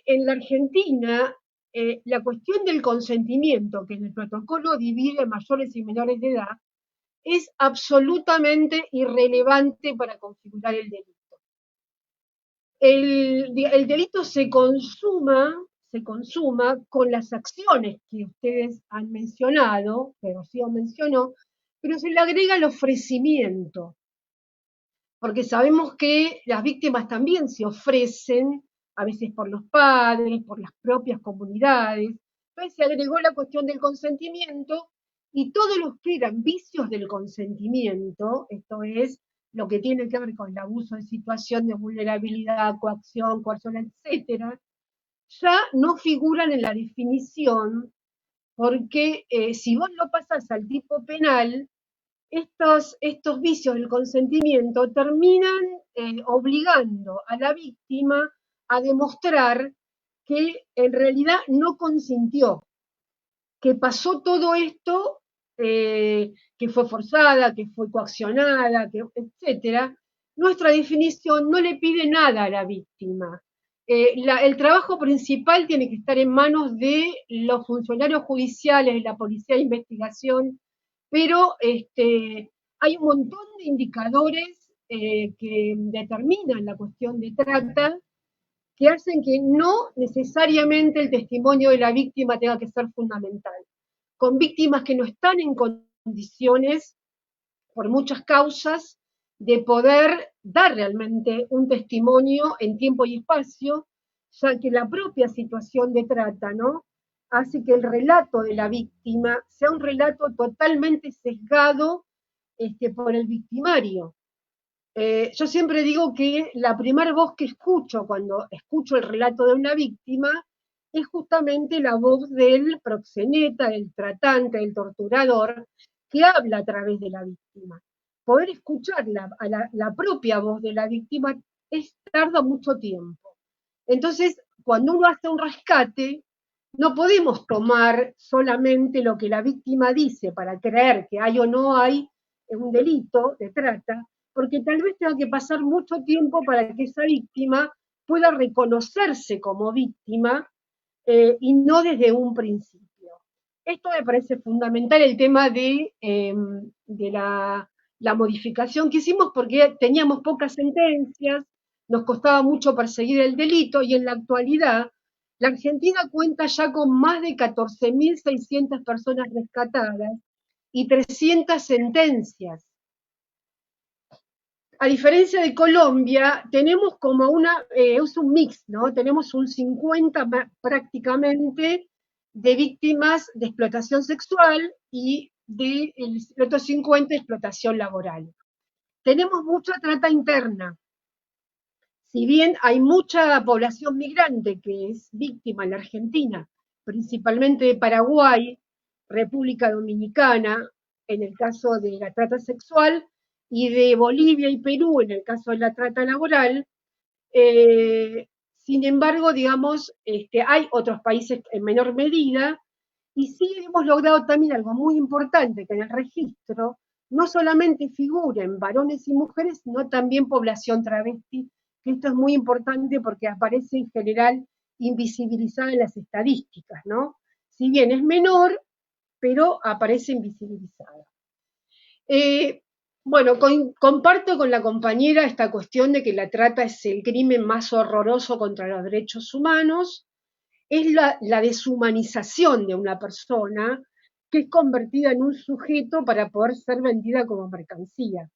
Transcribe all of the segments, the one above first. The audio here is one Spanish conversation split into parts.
en la Argentina la cuestión del consentimiento, que en el protocolo divide mayores y menores de edad, es absolutamente irrelevante para configurar el delito. El delito se consuma con las acciones que ustedes han mencionado, que Rocío mencionó, pero se le agrega el ofrecimiento, porque sabemos que las víctimas también se ofrecen, a veces por los padres, por las propias comunidades. Entonces se agregó la cuestión del consentimiento y todos los que eran vicios del consentimiento, esto es lo que tiene que ver con el abuso de situación de vulnerabilidad, coacción, etcétera, ya no figuran en la definición porque si vos lo pasás al tipo penal, estos vicios del consentimiento terminan obligando a la víctima a demostrar que en realidad no consintió, que pasó todo esto, que fue forzada, que fue coaccionada, etcétera. Nuestra definición no le pide nada a la víctima. El trabajo principal tiene que estar en manos de los funcionarios judiciales, de la policía de investigación, pero hay un montón de indicadores que determinan la cuestión de trata que hacen que no necesariamente el testimonio de la víctima tenga que ser fundamental. Con víctimas que no están en condiciones, por muchas causas, de poder dar realmente un testimonio en tiempo y espacio, ya que la propia situación de trata, ¿no?, hace que el relato de la víctima sea un relato totalmente sesgado por el victimario. Yo siempre digo que la primera voz que escucho cuando escucho el relato de una víctima es justamente la voz del proxeneta, del tratante, del torturador, que habla a través de la víctima. Poder escuchar la propia voz de la víctima tarda mucho tiempo. Entonces, cuando uno hace un rescate, no podemos tomar solamente lo que la víctima dice para creer que hay o no hay un delito de trata, porque tal vez tenga que pasar mucho tiempo para que esa víctima pueda reconocerse como víctima y no desde un principio. Esto me parece fundamental, el tema de la modificación que hicimos, porque teníamos pocas sentencias, nos costaba mucho perseguir el delito y en la actualidad la Argentina cuenta ya con más de 14.600 personas rescatadas y 300 sentencias. A diferencia de Colombia, tenemos como es un mix, ¿no? Tenemos un 50 prácticamente de víctimas de explotación sexual y el otro 50 de explotación laboral. Tenemos mucha trata interna. Si bien hay mucha población migrante que es víctima en la Argentina, principalmente de Paraguay, República Dominicana, en el caso de la trata sexual, y de Bolivia y Perú en el caso de la trata laboral. Sin embargo, digamos, hay otros países en menor medida, y sí hemos logrado también algo muy importante, que en el registro no solamente figuren varones y mujeres, sino también población travesti, que esto es muy importante porque aparece en general invisibilizada en las estadísticas, ¿no? Si bien es menor, pero aparece invisibilizada. Bueno, comparto con la compañera esta cuestión de que la trata es el crimen más horroroso contra los derechos humanos, es la deshumanización de una persona que es convertida en un sujeto para poder ser vendida como mercancía.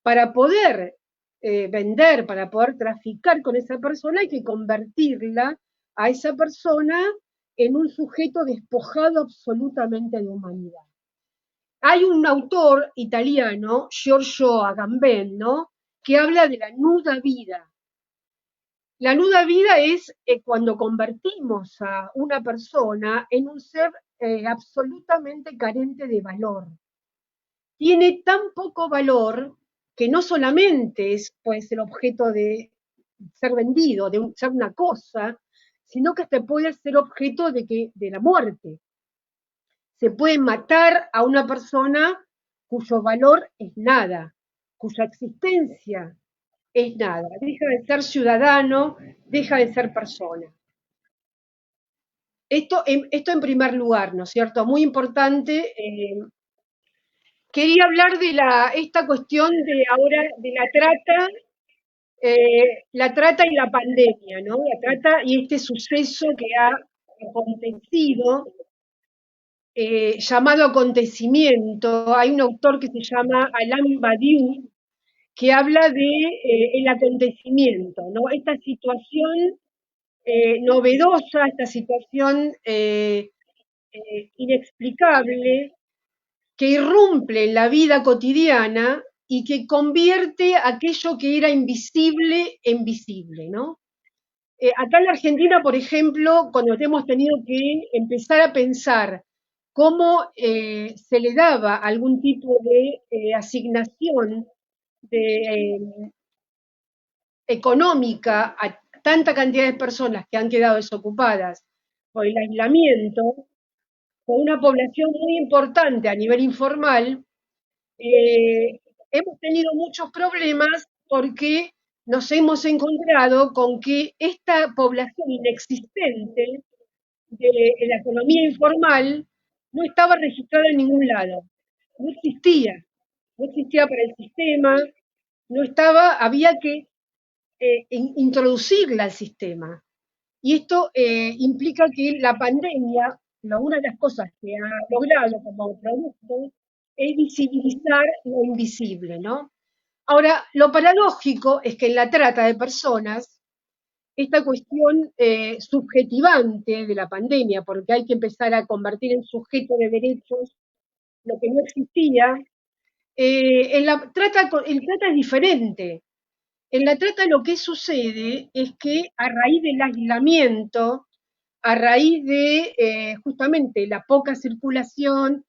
Para poder vender, para poder traficar con esa persona, hay que convertirla a esa persona en un sujeto despojado absolutamente de humanidad. Hay un autor italiano, Giorgio Agamben, ¿no?, que habla de la nuda vida. La nuda vida es cuando convertimos a una persona en un ser absolutamente carente de valor. Tiene tan poco valor que no solamente puede ser objeto de ser vendido, de ser una cosa, sino que hasta puede ser objeto de la muerte. Se puede matar a una persona cuyo valor es nada, cuya existencia es nada, deja de ser ciudadano, deja de ser persona. Esto en primer lugar, ¿no es cierto? Muy importante. Quería hablar de esta cuestión de ahora de la trata y la pandemia, ¿no? La trata y este suceso que ha acontecido, llamado acontecimiento. Hay un autor que se llama Alain Badiou, que habla de el acontecimiento, ¿no? Esta situación novedosa, esta situación inexplicable, que irrumpe en la vida cotidiana y que convierte aquello que era invisible en visible, ¿no? Acá en la Argentina, por ejemplo, cuando hemos tenido que empezar a pensar cómo se le daba algún tipo de asignación de, económica a tanta cantidad de personas que han quedado desocupadas por el aislamiento, con una población muy importante a nivel informal, hemos tenido muchos problemas porque nos hemos encontrado con que esta población inexistente de la economía informal no estaba registrada en ningún lado, no existía, no existía para el sistema, no estaba, había que introducirla al sistema. Y esto implica que la pandemia, una de las cosas que ha logrado como producto, es visibilizar lo invisible, ¿no? Ahora, lo paradójico es que en la trata de personas, esta cuestión subjetivante de la pandemia, porque hay que empezar a convertir en sujeto de derechos lo que no existía, el trata es diferente. En la trata lo que sucede es que a raíz del aislamiento, a raíz de justamente la poca circulación,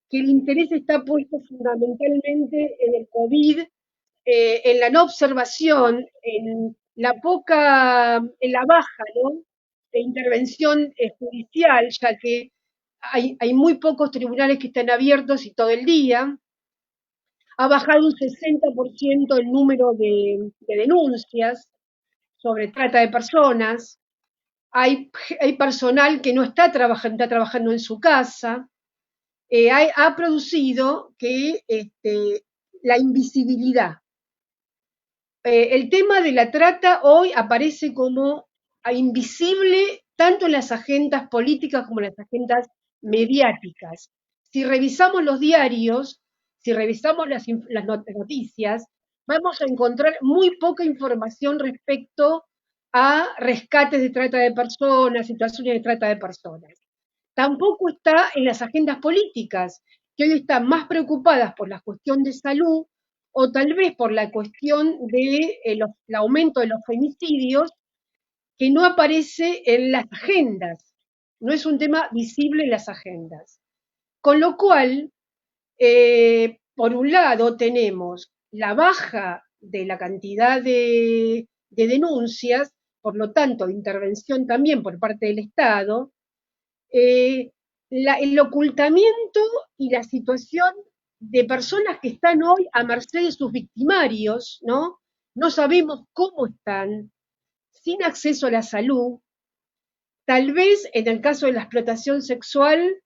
que el interés está puesto fundamentalmente en el COVID, en la no observación, en la baja, ¿no?, de intervención judicial, ya que hay muy pocos tribunales que están abiertos y todo el día. Ha bajado un 60% el número de denuncias sobre trata de personas. Hay personal que no está trabajando en su casa. Ha producido que la invisibilidad. El tema de la trata hoy aparece como invisible tanto en las agendas políticas como en las agendas mediáticas. Si revisamos los diarios, si revisamos las noticias, vamos a encontrar muy poca información respecto a rescates de trata de personas, situaciones de trata de personas. Tampoco está en las agendas políticas, que hoy están más preocupadas por la cuestión de salud o tal vez por la cuestión de el aumento de los femicidios, que no aparece en las agendas, no es un tema visible en las agendas. Con lo cual, por un lado tenemos la baja de la cantidad de denuncias, por lo tanto, de intervención también por parte del Estado, eh, el ocultamiento y la situación de personas que están hoy a merced de sus victimarios, ¿no? No sabemos cómo están, sin acceso a la salud, tal vez en el caso de la explotación sexual,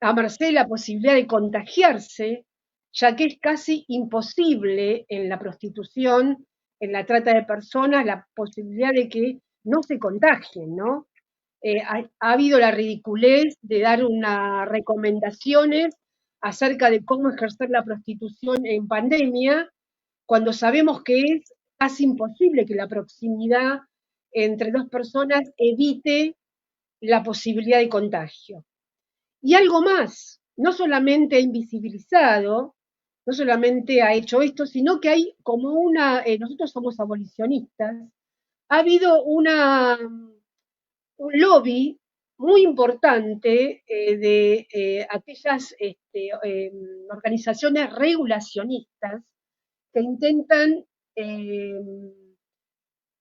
a merced de la posibilidad de contagiarse, ya que es casi imposible en la prostitución, en la trata de personas, la posibilidad de que no se contagien, ¿no? Ha habido la ridiculez de dar unas recomendaciones acerca de cómo ejercer la prostitución en pandemia, cuando sabemos que es casi imposible que la proximidad entre dos personas evite la posibilidad de contagio. Y algo más, no solamente ha invisibilizado, no solamente ha hecho esto, sino que hay como nosotros somos abolicionistas, ha habido un lobby muy importante de aquellas organizaciones regulacionistas que intentan, eh,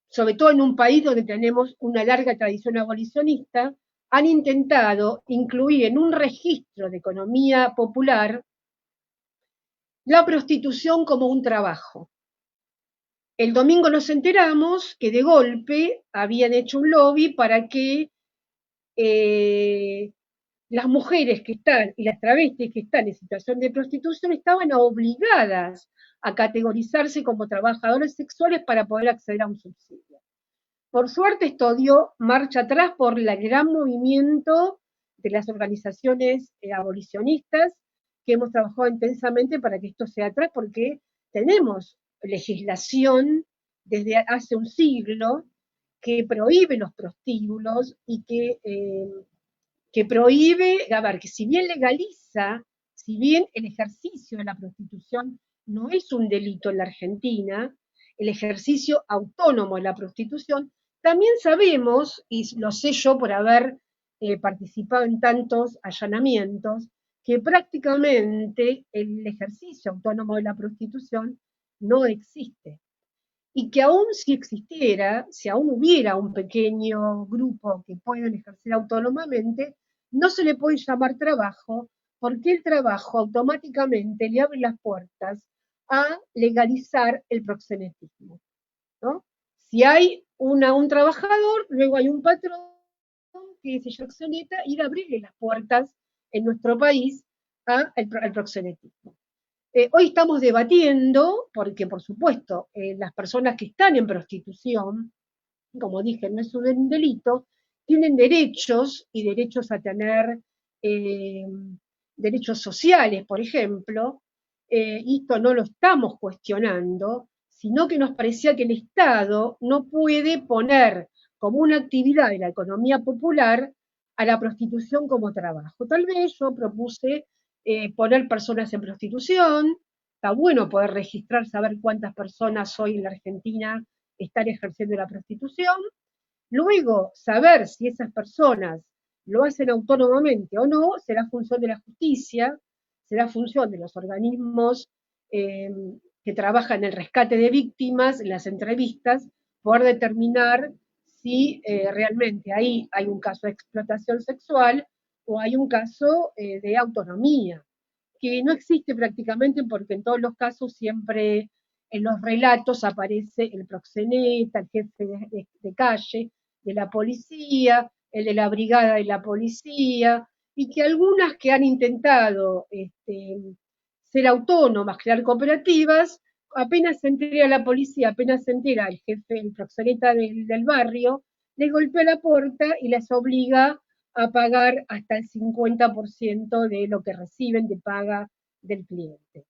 sobre todo en un país donde tenemos una larga tradición abolicionista, han intentado incluir en un registro de economía popular la prostitución como un trabajo. El domingo nos enteramos que de golpe habían hecho un lobby para que eh, las mujeres que están y las travestis que están en situación de prostitución estaban obligadas a categorizarse como trabajadores sexuales para poder acceder a un subsidio. Por suerte esto dio marcha atrás por el gran movimiento de las organizaciones abolicionistas que hemos trabajado intensamente para que esto sea atrás, porque tenemos legislación desde hace un siglo que prohíbe los prostíbulos y que prohíbe, a ver, que si bien legaliza, si bien el ejercicio de la prostitución no es un delito en la Argentina, el ejercicio autónomo de la prostitución, también sabemos, y lo sé yo por haber participado en tantos allanamientos, que prácticamente el ejercicio autónomo de la prostitución no existe. Y que aún si existiera, si aún hubiera un pequeño grupo que puedan ejercer autónomamente, no se le puede llamar trabajo, porque el trabajo automáticamente le abre las puertas a legalizar el proxenetismo, ¿no? Si hay un trabajador, luego hay un patrón que se proxeneta y ir a abrirle las puertas en nuestro país al proxenetismo. Hoy estamos debatiendo, porque por supuesto las personas que están en prostitución, como dije, no es un delito, tienen derechos y derechos a tener eh, derechos sociales, por ejemplo, y esto no lo estamos cuestionando, sino que nos parecía que el Estado no puede poner como una actividad de la economía popular a la prostitución como trabajo. Tal vez yo propuse poner personas en prostitución, está bueno poder registrar, saber cuántas personas hoy en la Argentina están ejerciendo la prostitución, luego saber si esas personas lo hacen autónomamente o no, será función de la justicia, será función de los organismos eh, que trabajan en el rescate de víctimas, en las entrevistas, poder determinar si realmente ahí hay un caso de explotación sexual o hay un caso de autonomía, que no existe prácticamente porque en todos los casos siempre en los relatos aparece el proxeneta, el jefe de calle, de la policía, el de la brigada de la policía, y que algunas que han intentado ser autónomas, crear cooperativas, apenas se entera la policía, apenas se entera el jefe, el proxeneta del barrio, les golpea la puerta y les obliga a pagar hasta el 50% de lo que reciben de paga del cliente.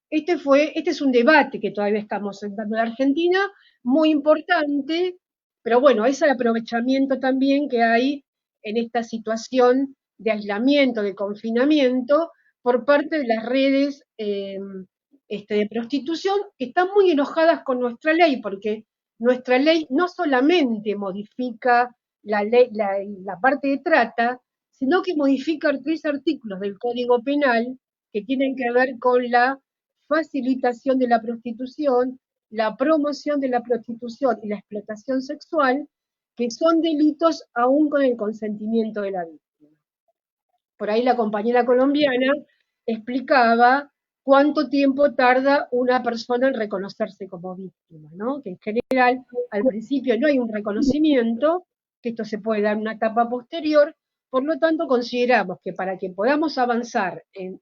Este es un debate que todavía estamos sentando en Argentina, muy importante, pero bueno, es el aprovechamiento también que hay en esta situación de aislamiento, de confinamiento, por parte de las redes de prostitución, que están muy enojadas con nuestra ley, porque nuestra ley no solamente modifica la parte de trata, sino que modifica 3 artículos del Código Penal que tienen que ver con la facilitación de la prostitución, la promoción de la prostitución y la explotación sexual, que son delitos aún con el consentimiento de la víctima. Por ahí la compañera colombiana explicaba cuánto tiempo tarda una persona en reconocerse como víctima, ¿no? Que en general al principio no hay un reconocimiento, que esto se puede dar en una etapa posterior, por lo tanto consideramos que para que podamos avanzar en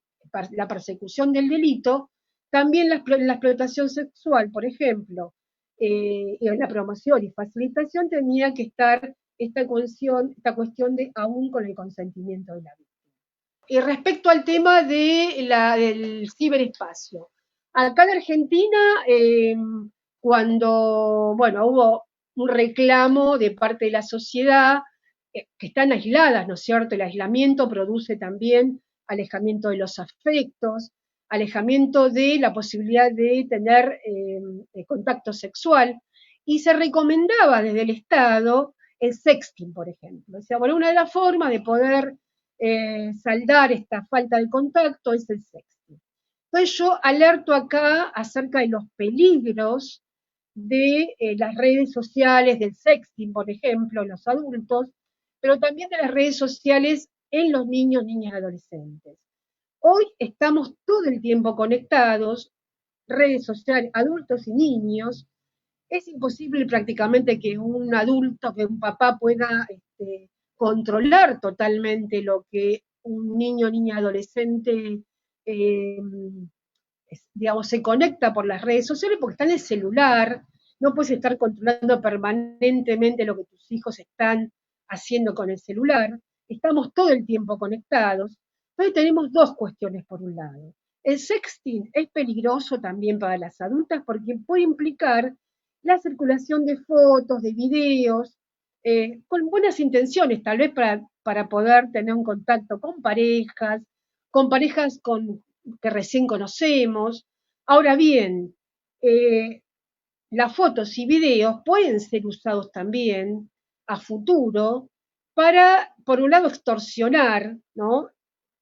la persecución del delito, también la explotación sexual, por ejemplo, y la promoción y facilitación tenía que estar esta cuestión de aún con el consentimiento de la víctima. Y respecto al tema del ciberespacio, acá en Argentina, cuando bueno, hubo un reclamo de parte de la sociedad, que están aisladas, ¿no es cierto? El aislamiento produce también alejamiento de los afectos, alejamiento de la posibilidad de tener contacto sexual, y se recomendaba desde el Estado el sexting, por ejemplo. O sea, bueno, una de las formas de poder saldar esta falta de contacto es el sexting. Entonces yo alerto acá acerca de los peligros de las redes sociales, del sexting, por ejemplo, en los adultos, pero también de las redes sociales en los niños, niñas y adolescentes. Hoy estamos todo el tiempo conectados, redes sociales, adultos y niños. Es imposible prácticamente que un adulto, que un papá pueda controlar totalmente lo que un niño, niña, adolescente, eh, digamos, se conecta por las redes sociales porque está en el celular, no puedes estar controlando permanentemente lo que tus hijos están haciendo con el celular, estamos todo el tiempo conectados. Entonces tenemos dos cuestiones por un lado. El sexting es peligroso también para las adultas porque puede implicar la circulación de fotos, de videos, con buenas intenciones, tal vez para poder tener un contacto con parejas que recién conocemos. Ahora bien, eh, las fotos y videos pueden ser usados también a futuro para, por un lado, extorsionar, ¿no?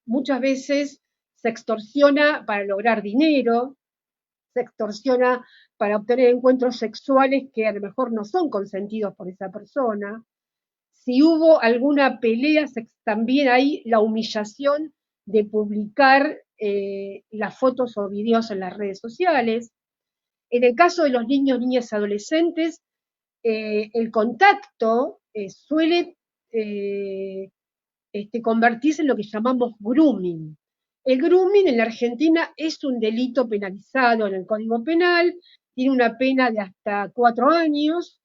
Muchas veces se extorsiona para lograr dinero, se extorsiona para obtener encuentros sexuales que a lo mejor no son consentidos por esa persona. Si hubo alguna pelea, también hay la humillación de publicar las fotos o videos en las redes sociales. En el caso de los niños, niñas, adolescentes, el contacto suele eh, convertirse en lo que llamamos grooming. El grooming en la Argentina es un delito penalizado en el Código Penal, tiene una pena de hasta 4 años,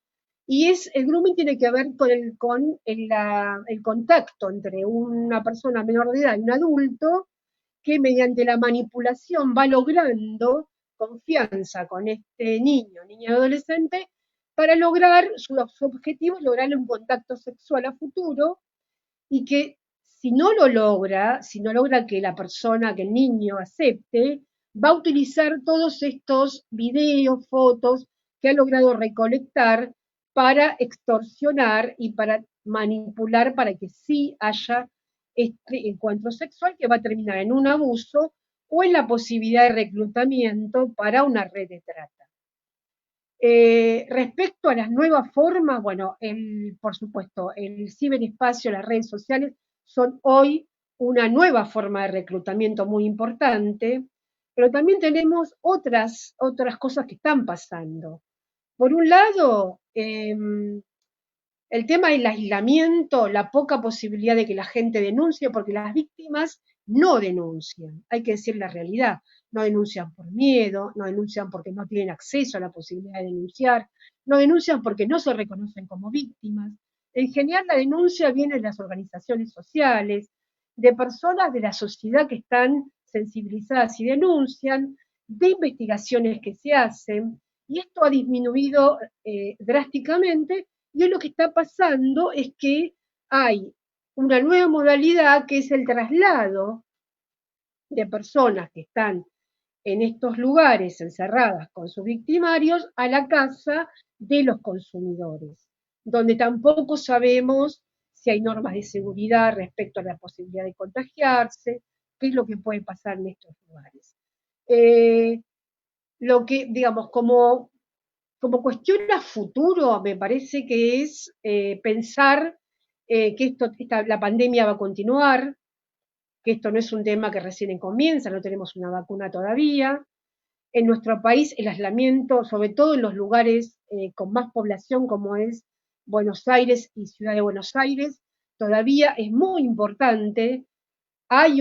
y el grooming tiene que ver con el contacto entre una persona menor de edad y un adulto que mediante la manipulación va logrando confianza con este niño, niña adolescente, para lograr su objetivo, lograr un contacto sexual a futuro, y que si no logra que la persona, que el niño acepte, va a utilizar todos estos videos, fotos que ha logrado recolectar para extorsionar y para manipular para que sí haya este encuentro sexual que va a terminar en un abuso o en la posibilidad de reclutamiento para una red de trata. Respecto a las nuevas formas, bueno, por supuesto, el ciberespacio, las redes sociales son hoy una nueva forma de reclutamiento muy importante, pero también tenemos otras cosas que están pasando. Por un lado, el tema del aislamiento, la poca posibilidad de que la gente denuncie, porque las víctimas no denuncian, hay que decir la realidad, no denuncian por miedo, no denuncian porque no tienen acceso a la posibilidad de denunciar, no denuncian porque no se reconocen como víctimas. En general la denuncia viene de las organizaciones sociales, de personas de la sociedad que están sensibilizadas y denuncian, de investigaciones que se hacen, y esto ha disminuido drásticamente, y hoy lo que está pasando es que hay una nueva modalidad que es el traslado de personas que están en estos lugares encerradas con sus victimarios a la casa de los consumidores, donde tampoco sabemos si hay normas de seguridad respecto a la posibilidad de contagiarse, qué es lo que puede pasar en estos lugares. Eh, lo que, digamos, como cuestión a futuro, me parece que es pensar que la pandemia va a continuar, que esto no es un tema que recién comienza, no tenemos una vacuna todavía. En nuestro país el aislamiento, sobre todo en los lugares con más población como es Buenos Aires y Ciudad de Buenos Aires, todavía es muy importante. Hay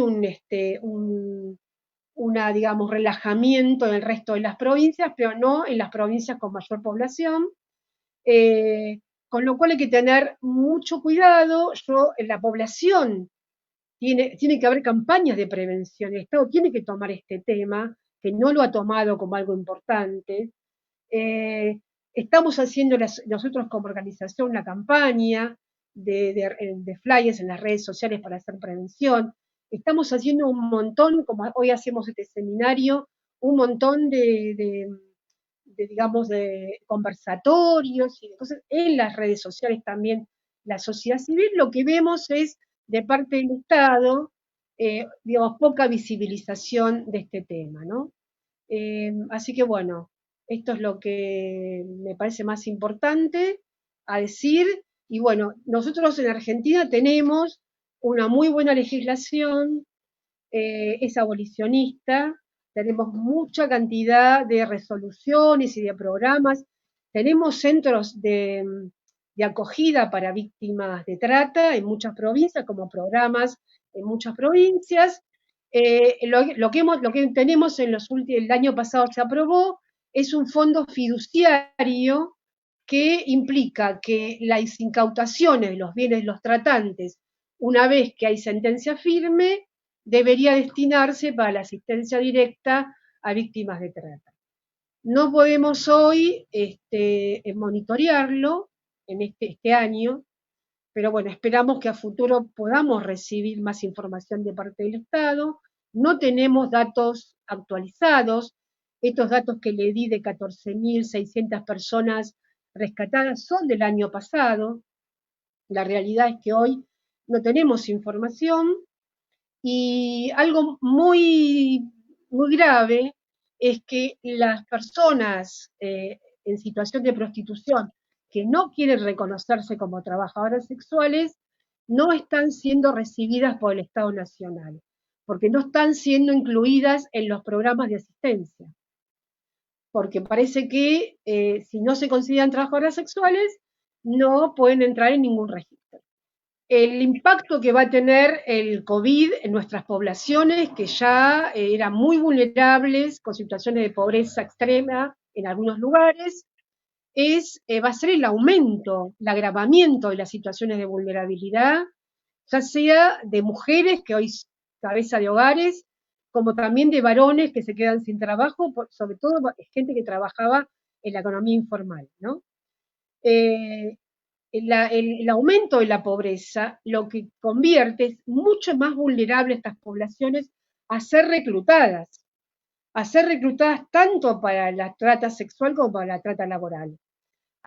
digamos, relajamiento en el resto de las provincias, pero no en las provincias con mayor población. Eh, con lo cual hay que tener mucho cuidado. La población tiene que haber campañas de prevención. El Estado tiene que tomar este tema, que no lo ha tomado como algo importante. Eh, Estamos haciendo nosotros como organización una campaña de flyers en las redes sociales para hacer prevención. Estamos haciendo un montón, como hoy hacemos este seminario, un montón digamos, de conversatorios y de cosas en las redes sociales también. La sociedad civil, lo que vemos es de parte del Estado, digamos, poca visibilización de este tema, ¿no? Así que bueno, esto es lo que me parece más importante a decir. Y bueno, nosotros en Argentina tenemos una muy buena legislación, es abolicionista, tenemos mucha cantidad de resoluciones y de programas, tenemos centros de acogida para víctimas de trata en muchas provincias, como programas en muchas provincias. Lo que tenemos el año pasado se aprobó, es un fondo fiduciario que implica que las incautaciones de los bienes de los tratantes, una vez que hay sentencia firme, debería destinarse para la asistencia directa a víctimas de trata. No podemos hoy monitorearlo en este año, pero bueno, esperamos que a futuro podamos recibir más información de parte del Estado. No tenemos datos actualizados. Estos datos que le di de 14.600 personas rescatadas son del año pasado. La realidad es que hoy no tenemos información y algo muy grave es que las personas en situación de prostitución que no quieren reconocerse como trabajadoras sexuales no están siendo recibidas por el Estado Nacional, porque no están siendo incluidas en los programas de asistencia, porque parece que si no se consideran trabajadoras sexuales no pueden entrar en ningún registro. El impacto que va a tener el COVID en nuestras poblaciones, que ya eran muy vulnerables, con situaciones de pobreza extrema en algunos lugares, va a ser el aumento, el agravamiento de las situaciones de vulnerabilidad, ya sea de mujeres que hoy son cabeza de hogares, como también de varones que se quedan sin trabajo, sobre todo gente que trabajaba en la economía informal, ¿no? Eh, el aumento de la pobreza lo que convierte es mucho más vulnerable a estas poblaciones a ser reclutadas tanto para la trata sexual como para la trata laboral.